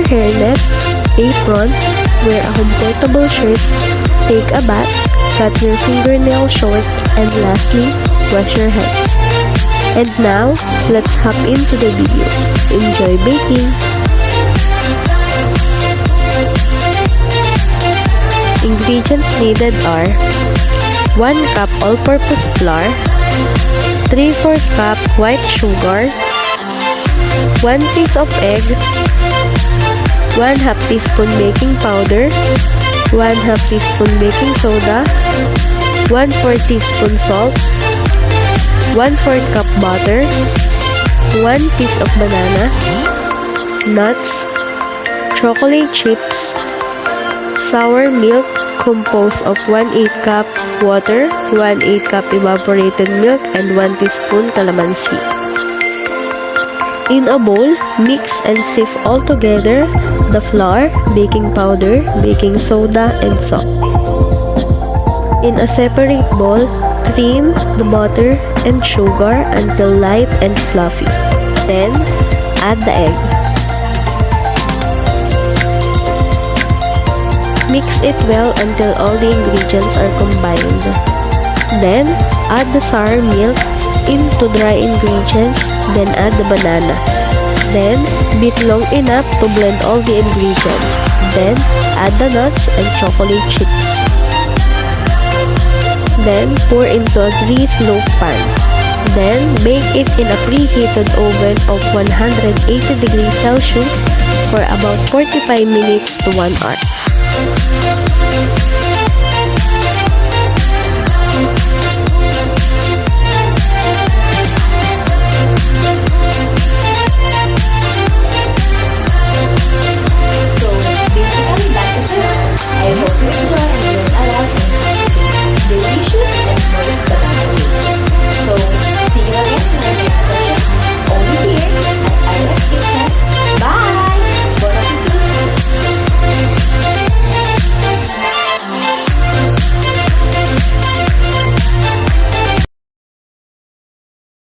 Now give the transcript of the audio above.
hairnet, apron, wear a comfortable shirt, take a bath, cut your fingernails short, and lastly, wash your hands. And now, let's hop into the video. Enjoy baking! Ingredients needed are 1 cup all-purpose flour, 3/4 cup white sugar, 1 piece of egg, 1/2 teaspoon baking powder, 1/2 teaspoon baking soda, 1/4 teaspoon salt, 1/4 cup butter, 1 piece of banana, nuts, chocolate chips, sour milk composed of 1/8 cup water, 1/8 cup evaporated milk, and 1 teaspoon calamansi. In a bowl, mix and sieve all together the flour, baking powder, baking soda, and salt. In a separate bowl, cream the butter and sugar until light and fluffy. Then, add the egg. Mix it well until all the ingredients are combined. Then, add the sour milk into dry ingredients, then add the banana. Then, beat long enough to blend all the ingredients. Then, add the nuts and chocolate chips. Then, pour into a greased loaf pan. Then, bake it in a preheated oven of 180 degrees Celsius for about 45 minutes to 1 hour.